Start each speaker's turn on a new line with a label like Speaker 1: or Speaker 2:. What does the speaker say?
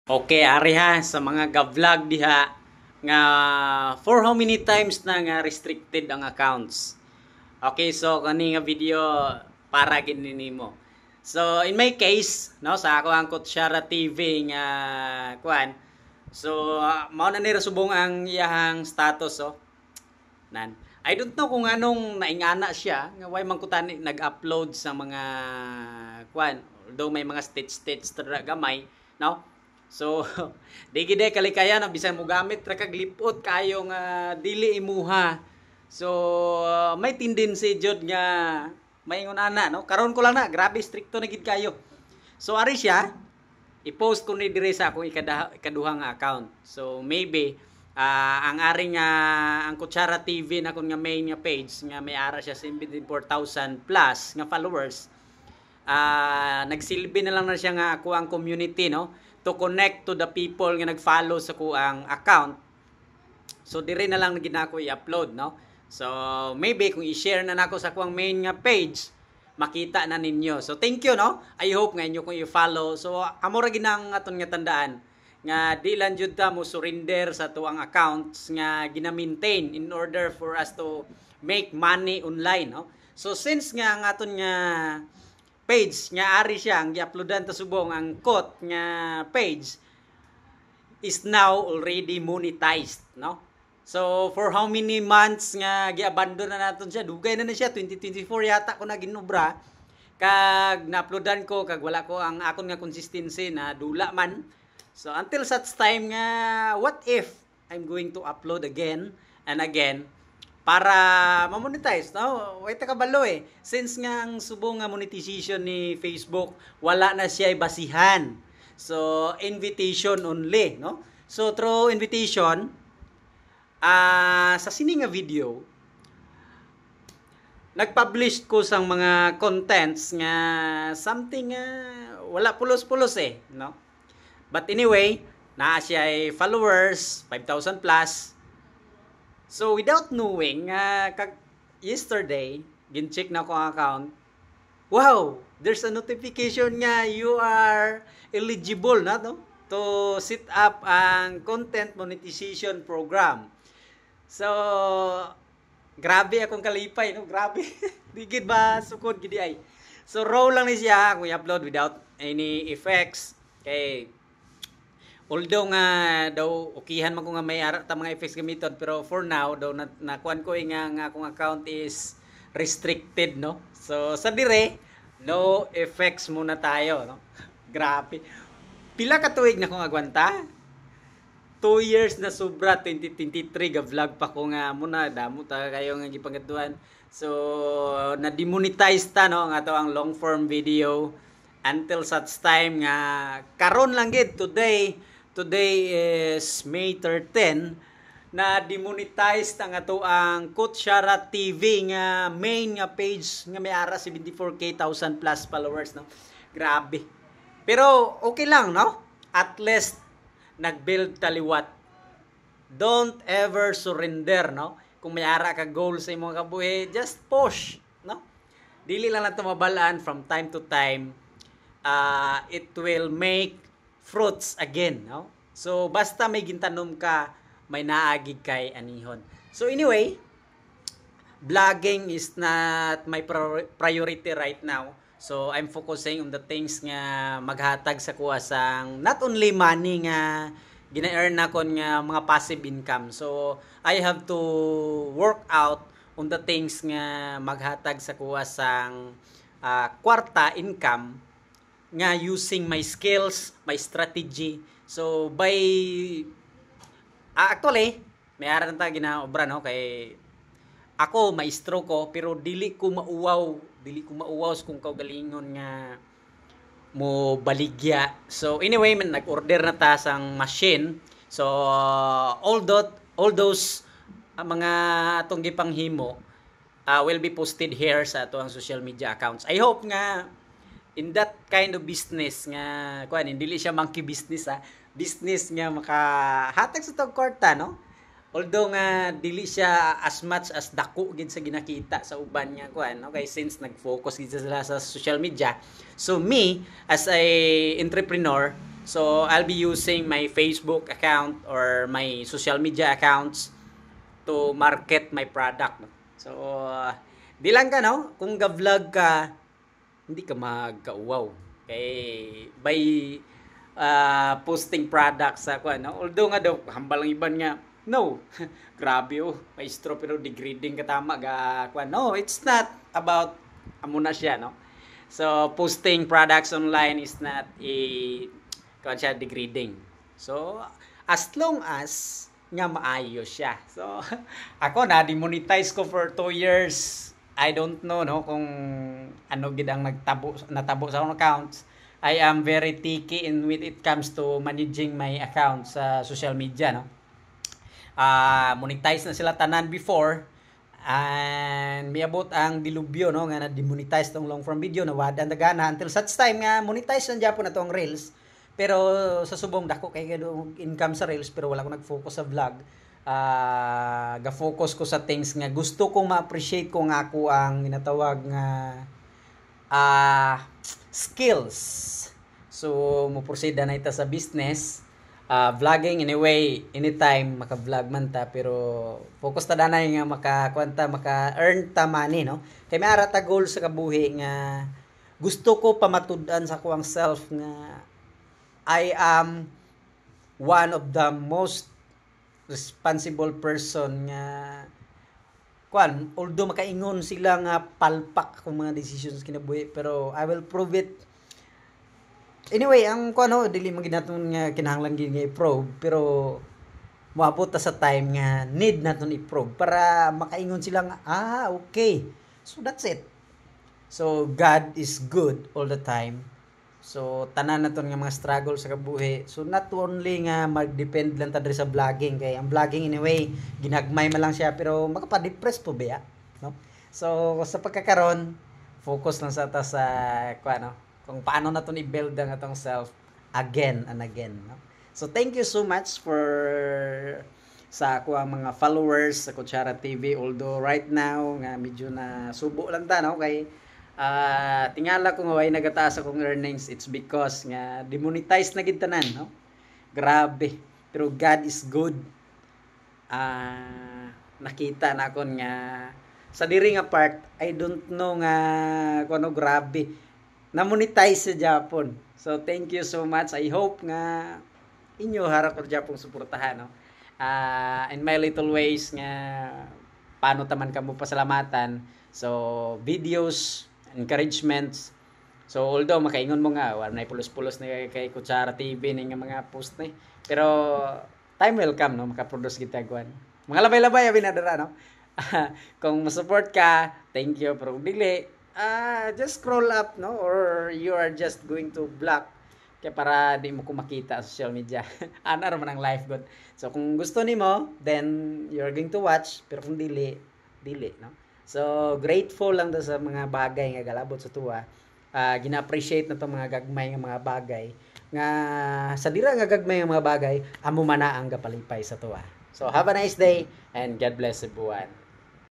Speaker 1: Okay, ari ha sa mga ga-vlog diha nga for how many times na nga restricted ang accounts. Okay, so kani nga video para gid nimo. So in my case, no, sa ako ang Kutsara TV nga kuan. So mao na ni subong ang iyahang status nan. I don't know kung anong naingana siya nga why man ko tani nag-upload sa mga kuan. Although may mga stage tra gamay, no? So, di gid kalikaya na bisan mo gamit ra kag lipot kayo nga dili imuha. So, may tendency jud nga maingon ana no. Karon ko lang na, grabe stricto na gid kayo. So, ari siya i-post ko ni dire sa akong ikaduhang account. So, maybe ang ari nga ang Kutsara TV na kun nga main nga page nga may ara siya 74,000 plus nga followers. Nagsilbi na lang na siya nga ako ang community no to connect to the people nga nag-follow sa kuang account. So dire na lang ginako i-upload no. So maybe kung i-share na nako sa kuang main nga page, makita na ninyo. So thank you no. I hope nga inyo kung i-follow. So amo ra ginang aton nga tandaan nga di lang jud ta mo surrender sa tuang accounts nga gina-maintain in order for us to make money online no. So since nga ang aton nga page nga ari siya ang gi-uploadan ta subong ang quote nga page is now already monetized no. So for how many months nga gi-abandon na naton siya, dugay na siya 2024 yata ko na ginobra kag na-uploadan ko kag wala ko ang akon nga consistency na dula man. So until such time nga what if I'm going to upload again and again para ma-monetize, no? Wait ka balo since nga ang subong nga monetization ni Facebook wala na siya basihan. So invitation only, no? So through invitation sa sini nga video nag-publish ko sang mga contents nga something wala pulos-pulos no? But anyway, naa siya ay followers 5,000 plus. So without knowing, yesterday, gin-check na ko ang account. Wow, there's a notification nga you are eligible na to set up ang content monetization program. So grabe akong kalipay no, grabe. Digid ba sukod gidi ay. So raw lang ni siya kung i-upload without any effects. Okay. Although nga daw okihan man ko nga may ara ta mga effects gamiton, pero for now daw nakuan ko nga akong account is restricted no. So sa dire no effects muna tayo no. Grabe. Pila ka tuig na ko agwanta? 2 years na sobra 2023 ga vlog pa ko nga muna damo ta kayo nga gipangatuan. So na demonetize ta no nga to ang long form video until such time nga karon lang gid Today is May 13 na demonetize ang ato ang Kutsara TV nga main nga page nga may ara 74,000 plus followers no. Grabe. Pero okay lang no. At least nag-build taliwat. Don't ever surrender no. Kung may ara ka goal sa imong kabuhi, just push no. Dili lang nato mabalaan from time to time. It will make fruits again, no? So basta may gintanom ka, may naagig kay anihon. So anyway, vlogging is not my priority right now. So I'm focusing on the things nga maghatag sa kuha sang not only money nga gina-earn na kon nga mga passive income. So I have to work out on the things nga maghatag sa kuha sang kwarta income nga using my skills, my strategy. So by actually may aran ta ginaobra no kay ako maestro ko pero dili ko mauwaw kung kaugalingon nga mo baligya. So anyway man nag-order na ta sang machine. So all those mga atong gipanghimo will be posted here sa atong social media accounts. I hope nga in that kind of business nga kuan dili siya monkey business business nga makahatag sa tong kwarta no. Although nga dili siya as much as dako gid sa ginakita sa uban nga kuan okay since nag-focus gid sila sa social media. So me as a entrepreneur, So I'll be using my Facebook account or my social media accounts to market my product. No? So di lang ka no, kung ga-vlog ka, hindi ka magka-wow. Kay by posting products sa kuan no. Although nga daw hambal ang iban nga no. Grabe oh, maestro pero degrading ka tama ga kuan. No, it's not about amo na siya no. So posting products online is not a kuan siya degrading. So as long as nga maayo siya. So ako na demonetize ko for 2 years. I don't know no kung ano gid ang natabo sa akong accounts. I am very picky in when it comes to managing my account sa social media no. Monetize na sila tanan before and miabot ang dilubyo no nga na demonetize tong long form video na wad ang dagana until such time nga monetize na Japon na tong reels. Pero sa subong dako kay income sa reels pero wala ko nag-focus sa vlog. Ga-focus ko sa things nga gusto kong ma-appreciate ko nga ako ang ginatawag nga skills. So mo proceed na ita sa business. Vlogging anyway, anytime maka-vlog man ta pero focus ta danay nga maka-earn ta money no. Kay may ara ta goal sa kabuhi nga gusto ko pamatud-an sa kuwang self nga I am one of the most responsible person nga kuan although makaingon sila nga palpak kung mga decisions kinabuhi pero I will prove it anyway ang kuan no dili man ginaton nga kinahanglan gid nga i-probe pero moabot ta sa time nga need naton i-probe para makaingon sila nga okay so that's it so God is good all the time. So tanan naton nga mga struggle sa kabuhi. So not only nga mag-depend lang ta diri sa vlogging kay ang vlogging anyway ginagmay man lang siya pero makapa-depress po ba no? So sa pagkakaron focus lang sa ta sa kuan no kung paano naton i-build ang atong self again and again no. So thank you so much for sa ako ang mga followers sa Kutsara TV although right now nga medyo na subo lang ta no kay tingala ko nga way nagataas akong earnings it's because nga demonetize na gid tanan no grabe pero God is good nakita na kon nga sa diri nga part I don't know nga kuno grabe na monetize sa Japon so thank you so much I hope nga inyo harap ko Japon suportahan no in my little ways nga paano taman kamo pasalamatan so videos encouragements. So although makaingon mo nga wala na pulos-pulos na kay Kutsara TV ning mga post ni. Pero time will come no maka-produce kita gwan. Mga labay-labay abi na dara no. Kung mo-support ka, thank you pero dili just scroll up no or you are just going to block kaya para di mo ko makita sa social media. Ana ra man ang life god. So kung gusto nimo, then you're going to watch pero kung dili no. So, grateful lang daw sa mga bagay nga galabot sa tuwa. Gina-appreciate na to mga gagmay nga mga bagay. Nga sa dira nga gagmay nga mga bagay, amo man na ang gapalipay sa tuwa. So, have a nice day and God bless everyone.